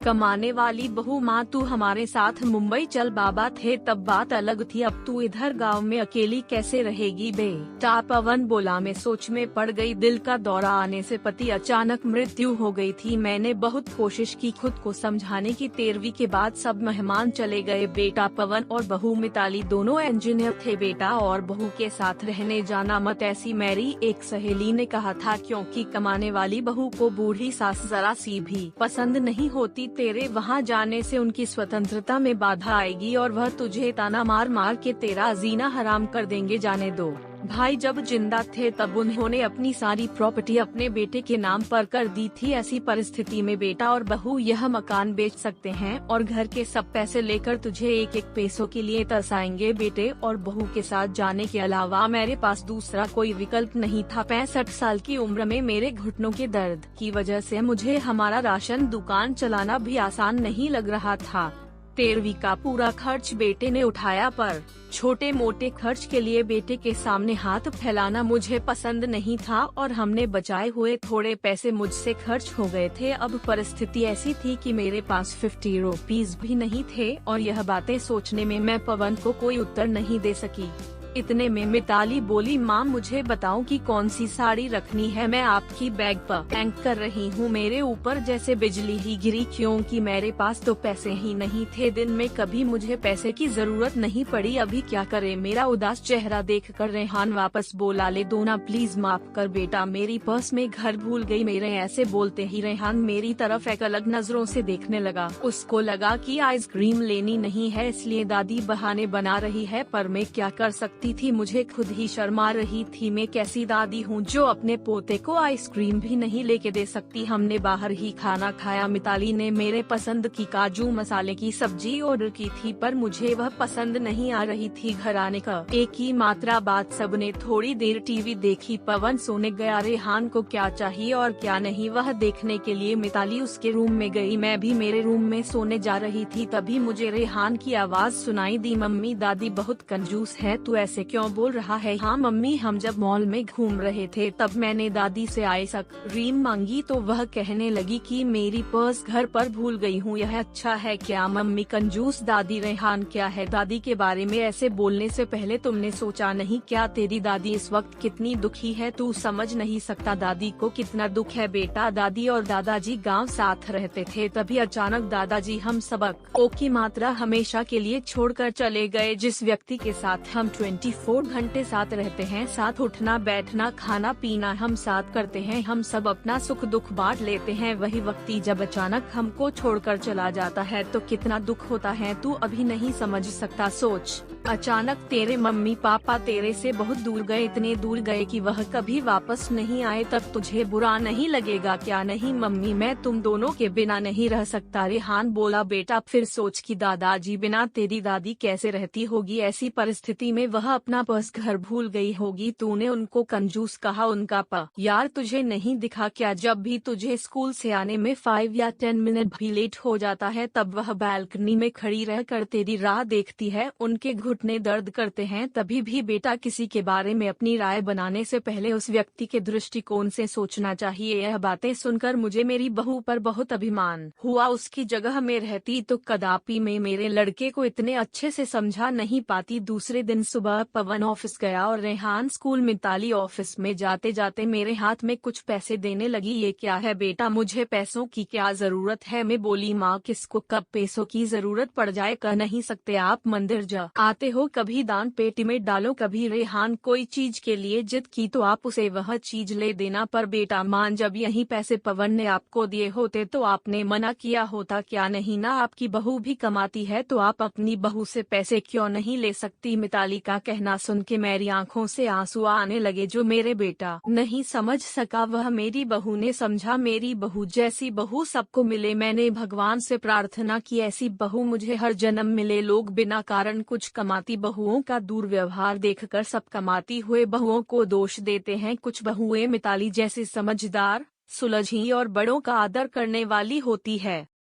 कमाने वाली बहू माँ, तू हमारे साथ मुंबई चल, बाबा थे तब बात अलग थी, अब तू इधर गांव में अकेली कैसे रहेगी बेटा। पवन बोला। मैं सोच में पड़ गई। दिल का दौरा आने से पति अचानक मृत्यु हो गई थी। मैंने बहुत कोशिश की खुद को समझाने की। 13वीं के बाद सब मेहमान चले गए बेटा। पवन और बहू मिताली दोनों इंजीनियर थे बेटा, और बहू के साथ रहने जाना मत, ऐसी मेरी एक सहेली ने कहा था, क्योंकि कमाने वाली बहू को बूढ़ी सास जरा सी भी पसंद नहीं होती। तेरे वहाँ जाने से उनकी स्वतंत्रता में बाधा आएगी और वह तुझे ताना मार मार के तेरा जीना हराम कर देंगे। जाने दो। भाई जब जिंदा थे तब उन्होंने अपनी सारी प्रॉपर्टी अपने बेटे के नाम पर कर दी थी। ऐसी परिस्थिति में बेटा और बहू यह मकान बेच सकते हैं और घर के सब पैसे लेकर तुझे एक एक पैसों के लिए तरसाएंगे। बेटे और बहू के साथ जाने के अलावा मेरे पास दूसरा कोई विकल्प नहीं था। 65 साल की उम्र में मेरे घुटनों के दर्द की वजह से मुझे हमारा राशन दुकान चलाना भी आसान नहीं लग रहा था। 13वीं का पूरा खर्च बेटे ने उठाया, पर छोटे मोटे खर्च के लिए बेटे के सामने हाथ फैलाना मुझे पसंद नहीं था और हमने बचाए हुए थोड़े पैसे मुझसे खर्च हो गए थे। अब परिस्थिति ऐसी थी कि मेरे पास 50 रुपीज भी नहीं थे और यह बातें सोचने में मैं पवन को कोई उत्तर नहीं दे सकी। इतने में मिताली बोली, माँ मुझे बताओ कि कौन सी साड़ी रखनी है, मैं आपकी बैग पर पैक कर रही हूँ। मेरे ऊपर जैसे बिजली ही गिरी, क्योंकि मेरे पास तो पैसे ही नहीं थे। दिन में कभी मुझे पैसे की जरूरत नहीं पड़ी, अभी क्या करे। मेरा उदास चेहरा देखकर रेहान वापस बोला, ले दो ना प्लीज, माफ कर बेटा, मेरी पर्स में घर भूल गई। मेरे ऐसे बोलते ही रेहान मेरी तरफ एक अलग नजरों से देखने लगा। उसको लगा कि आइसक्रीम लेनी नहीं है, इसलिए दादी बहाने बना रही है, पर मैं क्या कर सकती थी। मुझे खुद ही शर्म आ रही थी। मैं कैसी दादी हूँ जो अपने पोते को आइसक्रीम भी नहीं लेके दे सकती। हमने बाहर ही खाना खाया। मिताली ने मेरे पसंद की काजू मसाले की सब्जी ऑर्डर की थी, पर मुझे वह पसंद नहीं आ रही थी। घर आने का एक ही मात्रा बाद सबने थोड़ी देर टीवी देखी। पवन सोने गया। रेहान को क्या चाहिए और क्या नहीं वह देखने के लिए मिताली उसके रूम में गई। मैं भी मेरे रूम में सोने जा रही थी, तभी मुझे रेहान की आवाज सुनाई दी, मम्मी दादी बहुत कंजूस है, तू ऐसे क्यों बोल रहा है। हाँ मम्मी, हम जब मॉल में घूम रहे थे तब मैंने दादी से आइसक्रीम मांगी तो वह कहने लगी कि मेरी पर्स घर पर भूल गई हूँ। यह अच्छा है क्या। मम्मी कंजूस दादी। रेहान क्या है, दादी के बारे में ऐसे बोलने से पहले तुमने सोचा नहीं क्या तेरी दादी इस वक्त कितनी दुखी है, तू समझ नहीं सकता दादी को कितना दुख है बेटा। दादी और दादाजी गांव साथ रहते थे, तभी अचानक दादाजी हम सबक की मात्रा हमेशा के लिए छोड़कर चले गए। जिस व्यक्ति के साथ हम 24 घंटे साथ रहते हैं, साथ उठना बैठना खाना पीना हम साथ करते हैं, हम सब अपना सुख दुख बांट लेते हैं, वही व्यक्ति जब अचानक हमको छोड़कर चला जाता है तो कितना दुख होता है, तू अभी नहीं समझ सकता। सोच, अचानक तेरे मम्मी पापा तेरे से बहुत दूर गए, इतने दूर गए कि वह कभी वापस नहीं आए, तब तुझे बुरा नहीं लगेगा क्या। नहीं मम्मी, मैं तुम दोनों के बिना नहीं रह सकता। रेहान बोला, बेटा फिर सोच कि दादाजी बिना तेरी दादी कैसे रहती होगी। ऐसी परिस्थिति में वह अपना पर्स घर भूल गई होगी। तूने उनको कंजूस कहा, उनका यार तुझे नहीं दिखा क्या, जब भी तुझे स्कूल से आने में 5 या 10 मिनट भी लेट हो जाता है तब वह बालकनी में खड़ी रहकर तेरी राह देखती है। उनके घुटने दर्द करते हैं, तभी भी बेटा किसी के बारे में अपनी राय बनाने से पहले उस व्यक्ति के दृष्टिकोण से सोचना चाहिए। यह बातें सुनकर मुझे मेरी बहू पर बहुत अभिमान हुआ। उसकी जगह में रहती तो कदापि मैं मेरे लड़के को इतने अच्छे से समझा नहीं पाती। दूसरे दिन सुबह पवन ऑफिस गया और रेहान स्कूल। मिताली ऑफिस में जाते जाते मेरे हाथ में कुछ पैसे देने लगी। ये क्या है बेटा, मुझे पैसों की क्या जरूरत है। मैं बोली, माँ किसको कब पैसों की जरूरत पड़ जाए कह नहीं सकते। आप मंदिर जा आते हो, कभी दान पेटी में डालो, कभी। रेहान कोई चीज के लिए जिद की तो आप उसे वह चीज ले देना, पर बेटा मान, जब यही पैसे पवन ने आपको दिए होते तो आपने मना किया होता क्या। नहीं ना, आपकी बहू भी कमाती है तो आप अपनी बहू से पैसे क्यों नहीं ले सकती। मिताली का कहना सुन के मेरी आंखों से आंसू आने लगे। जो मेरे बेटा नहीं समझ सका वह मेरी बहू ने समझा। मेरी बहू जैसी बहू सबको मिले। मैंने भगवान से प्रार्थना की ऐसी बहू मुझे हर जन्म मिले। लोग बिना कारण कुछ कमाती बहुओं का दुर्व्यवहार देखकर सब कमाती हुए बहुओं को दोष देते हैं। कुछ बहुएं मिताली जैसी समझदार, सुलझी और बड़ों का आदर करने वाली होती है।